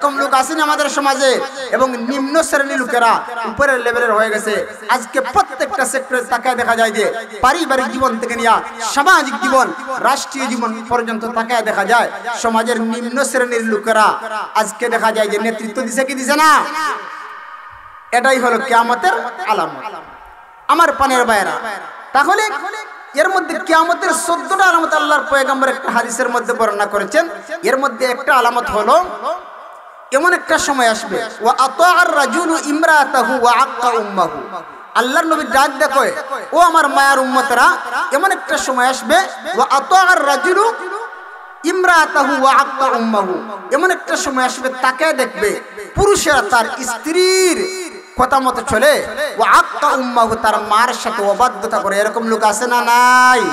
কম লোক আছেন আমাদের সমাজে এবং নিম্ন শ্রেণীর লোকেরা উপরের লেভেলের হয়ে গেছে। আজকে প্রত্যেকটা সেক্টরে তাকায় দেখা যায় যে পারিবারিক জীবন থেকে নিয়ে সামাজিক জীবন, রাষ্ট্রীয় জীবন পর্যন্ত তাকায় দেখা যায় সমাজের নিম্ন শ্রেণীর লোকেরা আজকে দেখা যায় যে নেতৃত্ব দিছে কি দিছে না। এটাই হলো কিয়ামতের আলামত আমার পানের ভাইরা। তাহলে এর মধ্যে কিয়ামতের 14টা আলামত আল্লাহর পয়গম্বর একটা হাদিসের মধ্যে বর্ণনা করেছেন। এর মধ্যে একটা আলামত হলো এমন একটা সময় আসবে ওয়া আতাআর রাজুলু ইমরাতাহু ওয়া আক্কা উম্মাহু। আল্লাহর নবী ডাক দেয়, ও আমার মায়ার উম্মতরা, এমন একটা সময় আসবে ওয়া আতাআর রাজুলু ইমরাতাহু ওয়া আক্কা উম্মাহু। এমন একটা সময় আসবে তাকে দেখবে পুরুষেরা তার স্ত্রীর কথা মতো চলে, ওয়া আক্কা উম্মাহু, তার মার সাথে অবাধ্যতা করে। এরকম লোক আছে না নাই?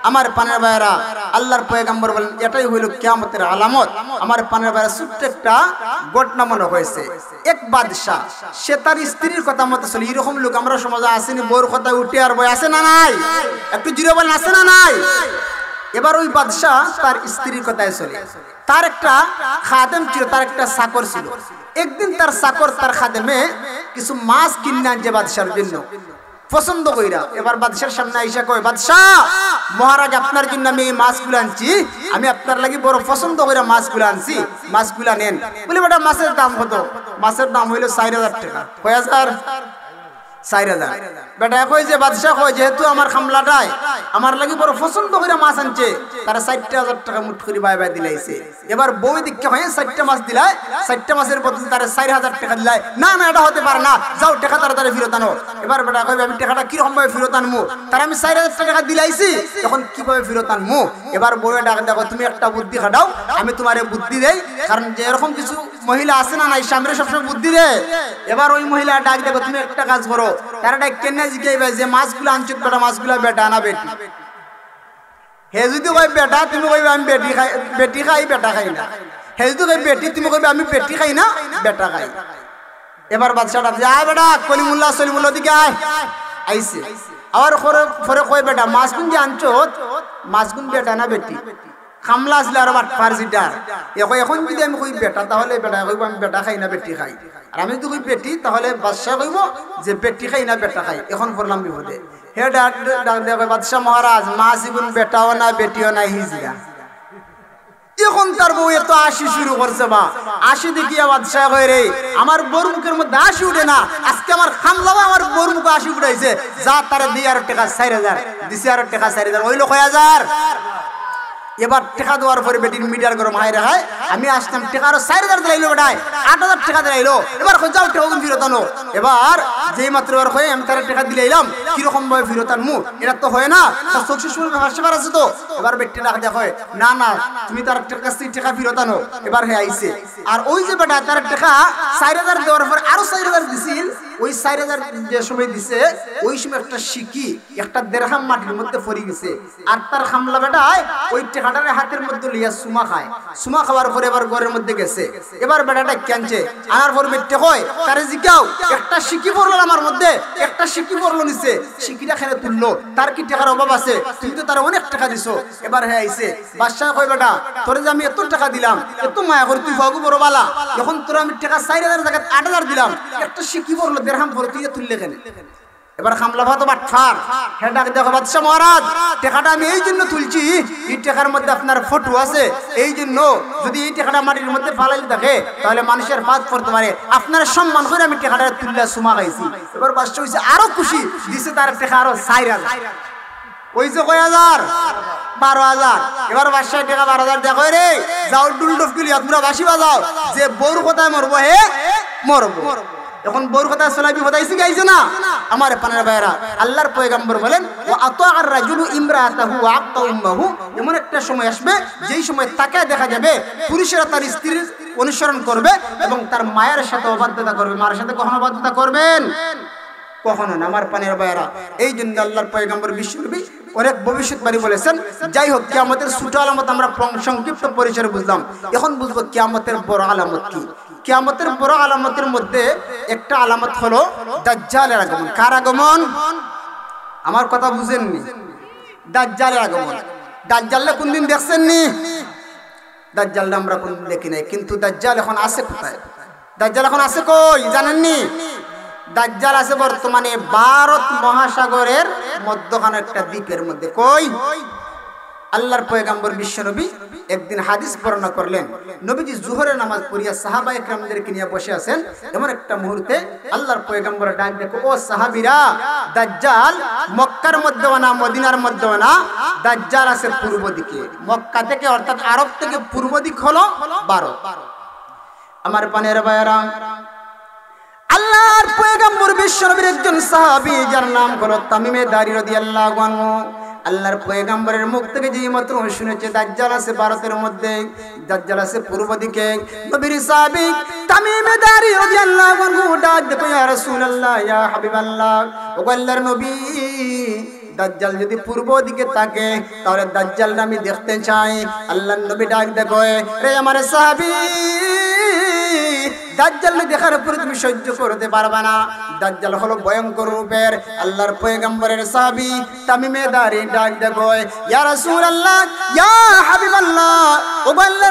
আমার পানের ভাইরা, আল্লাহর পয়গম্বর বলেন এটাই হইল কিয়ামতের আলামত। আমার পানের ভাইরা, ছোট্ট একটা ঘটনা মনে হয়েছে। এক বাদশা, সে তার স্ত্রীর কথা মতো চলে। এরকম লোক আমরা সমাজে আসেনি, বউর কথা উঠে আর বই আছে না নাই? একটু জিরো বলেন, আছে না নাই? এবার ওই বাদশা তার স্ত্রীর কথায় চলে। তার একটা খাদেম ছিল, তার একটা চাকর ছিল। একদিন তার চাকর তার খাদেমে কিছু মাছ কিনে আনছে বাদশার জন্য পছন্দ কইরা। এবার বাদশার সামনে আইসা কয়, বাদশাহ মহারাজ, আপনার জন্য আমি এই মাছগুলো আনছি, আমি আপনার লাগি বড় পছন্দ কইরা মাছগুলো আনছি, মাছগুলো নেন। বলে বেটা মাছের দাম কত? মাছের দাম হইল 4000 টাকা। কয় হাজার? 4000। বেটা কই যে বাদশাহ কয়, যেহেতু আমার খামলাটাই আমার লাগি বড় পছন্দ কইরা মাছ আনছে, তারা 40,000 টাকা মুঠ করে বাই বাই দিলাইছে। এবার বই দিকে হয় 40টা মাছ দিলাই, 40টা মাছের বদলে তারা 4000 টাকা দিলাই। না না, এটা হতে পারে না, যাও টাকা তাড়াতাড়ি ফেরত আনো। এবার বেটা কই, আমি টাকাটা কিরকম ভাবে ফেরত আনবো? তারা আমি 4000 টাকা দিলাইছি, এখন কিভাবে ফেরত আনবো? এবার বউয়ে ডাক দেখো, তুমি একটা বুদ্ধি খাটাও, আমি তোমারে বুদ্ধি দেই। কারণ যে এরকম কিছু মহিলা আছে না নাই, স্বামীরা সবসময় বুদ্ধি দেয়। এবার ওই মহিলা ডাক দেখো, তুমি একটা কাজ করো, তারা ডাক কেন জিজ্ঞাসা যে মাছগুলো আনছো বেটা, মাছগুলো বেটা না বেটি? হে যদি কই বেটা, তুমি কইবে আমি বেটি খাই, বেটি খাই বেটা খাই না। হে যদি কই বেটি, তুমি কইবে আমি বেটি খাই না বেটা খাই। এবার বাদশাটা যা বেটা কলিমুল্লাহ সলিমুল্লাহ দিকে আয়, আইছে। আবার পরে কই বেটা মাছগুন যে আনছো, মাছগুন বেটা না বেটি? খামলা আসলে আর বাটপার যেটা এখন যদি আমি কই বেটা, তাহলে বেটা কইব আমি বেটা খাই না বেটি খাই। আর আমি যদি কই বেটি, তাহলে বাদশাহ কইব যে বেটি খাই না বেটা খাই। এখন পড়লাম বিপদে। হে ডাক দেখো, বাদশাহ মহারাজ, মাছ ইগুন বেটাও না বেটিও না, হিজরা। এখন তার বউ এত হাসি শুরু করছে, বা হাসি দেখিয়া বাদশাহ কয়, রে আমার বউর মুখের মধ্যে হাসি উঠে না, আজকে আমার খামলাও আমার বউর মুখে হাসি উঠাইছে। যা তারা দিয়ে আর টাকা 4000 দিছে, আর টাকা 4000 হইল 1000। এবার টাকা দেওয়ার পরে বেটির মিটার গরম হাই রে হাই, আমি আসতাম টাকা আরো 4000 দিলাইলো বেটায়, 8000 টাকা দিলাইলো। এবার যাও টাকা ফেরত আনো। এবার যেই মাত্র এবার হয়ে আমি তার টাকা দিলাইলাম, কিরকম ভাবে ফেরত আনমু? এটা তো হয় না, তার চোখের সময় হাসবার আছে তো। এবার বেটি ডাক দেখো, না না, তুমি তার কাছ থেকে টাকা ফেরত আনো। এবার হে আইছে, আর ওই যে বেটা তার টাকা 4000 দেওয়ার পর আরো 4000 দিছিল। ওই 4000 যে সময় দিছে, ওই সময় একটা শিকি, একটা দেড়হাম মাটির মধ্যে পড়ে গেছে। আর তার খামলা বেটায় ওই টাকাটারে হাতের মধ্যে লিয়া সুমা খায়। সুমা খাওয়ার পরে এবার ঘরের মধ্যে গেছে। এবার বেটাটা কেনছে আনার পর বেটে কয়, তারে জিজ্ঞাও, একটা শিকি পড়লো আমার মধ্যে, একটা শিকি পড়লো নিচে, শিকিটা খেলে তুললো, তার কি টাকার অভাব আছে? তুমি তো তার অনেক টাকা দিছো। এবার হ্যাঁ আইছে, বাদশাহ কয়, বেটা তোরে যে আমি এত টাকা দিলাম, এত মায়া করে, তুই ভাগু বড় বালা, যখন তোরা আমি টাকা 4000 জায়গায় 8000 দিলাম, একটা শিকি পড়লো দেড়হাম পড়লো, তুই তুললে কেন? এবার খামলা ভাত বাটফার। হ্যাঁ ডাক দেখো, বাদশাহ মহারাজ, টাকাটা আমি এই জন্য তুলছি, এই টাকার মধ্যে আপনার ফটো আছে, এই জন্য যদি এই টাকাটা মাটির মধ্যে ফালাইলে থাকে তাহলে মানুষের পাত পড়তে পারে, আপনার সম্মান করে আমি টাকাটা তুললে সুমা খাইছি। এবার বাদশাহ হয়েছে আরো খুশি, দিছে তার টাকা আরো 4000। ওই যে 1000 12,000। এবার বাদশাহ টাকা 12,000 দেখো, রে যাও ডুলডুফ গুলি তোমরা বাসি বাজাও, যে বউর কথায় মরবো হে মরবো। এখন বউর কথা শোনাবি হতাইছে গাইছে না আমার পানের ভাইরা। আল্লাহর পয়গম্বর বলেন, ওয়া আতাআর রাজুলু ইমরাতাহু ওয়া আক্কা উম্মাহু। এমন একটা সময় আসবে যেই সময় তাকে দেখা যাবে পুরুষেরা তার স্ত্রীর অনুসরণ করবে এবং তার মায়ের সাথে অবাধ্যতা করবে। মায়ের সাথে কখনো অবাধ্যতা করবেন? কখনো না আমার পানের ভাইরা। এই জন্য আল্লাহর পয়গম্বর বিশ্বনবী অনেক ভবিষ্যৎবাণী বলেছেন। যাই হোক, কিয়ামতের ছোট আলামত আমরা সংক্ষিপ্ত পরিচয় বুঝলাম। এখন বুঝবো কিয়ামতের বড় আলামত কি। কিয়ামতের বড় আলামতের মধ্যে একটা আলামত হলো দাজ্জালের আগমন। কার আগমন? আমার কথা বুঝেননি? দাজ্জালের আগমন। দাজ্জালকে কোনদিন দেখছেননি? দাজ্জাল আমরা কোন দেখি নাই, কিন্তু দাজ্জাল এখন আছে কোথায়? দাজ্জাল এখন আছে কই জানেননি? দাজ্জাল আছে বর্তমানে ভারত মহাসাগরের মধ্যখানে একটা দ্বীপের মধ্যে। কই? আল্লাহর পয়গম্বর বিশ্বনবী একদিন হাদিস বর্ণনা করলেন, নবীজি জোহরের নামাজ পড়িয়া সাহাবায়ে কেরামদেরকে নিয়ে বসে আছেন, এমন একটা মুহূর্তে আল্লাহর পয়গম্বর ডাক দেখো, ও সাহাবীরা, দাজ্জাল মক্কার মধ্যে না মদিনার মধ্যে না, দাজ্জাল আছে পূর্ব দিকে। মক্কা থেকে অর্থাৎ আরব থেকে পূর্ব দিক হলো ভারত। আমার পানের ভাইয়েরা, আল্লাহর পয়গম্বর বিশ্বনবীর একজন সাহাবী যার নাম হলো তামিমে দারি রাদিয়াল্লাহু আনহু, আল্লাহর পয়গম্বরের মুখ থেকে যেই মাত্র শুনেছে দাজ্জাল আছে ভারতের মধ্যে, দাজ্জাল আছে পূর্ব দিকে, নবীর সাহাবী তামিমে দারি রাদিয়াল্লাহু আনহু ডাক দেখো, ইয়া রাসূলুল্লাহ, ইয়া হাবিবাল্লাহ, ও আল্লাহর নবী, দাজ্জাল যদি পূর্ব দিকে থাকে তাহলে দাজ্জালটা আমি দেখতে চাই। আল্লাহর নবী ডাক দেখো, রে আমার সাহাবী, দাজ্জাল দেখার পরে তুমি সহ্য করতে পারবে না, দাজ্জাল হলো ভয়ঙ্কর রূপের। আল্লাহর পয়গম্বরের সাহাবী তামিমে দারি ডাক দেখো, ইয়া রাসূলুল্লাহ, ইয়া হাবিবাল্লাহ, ও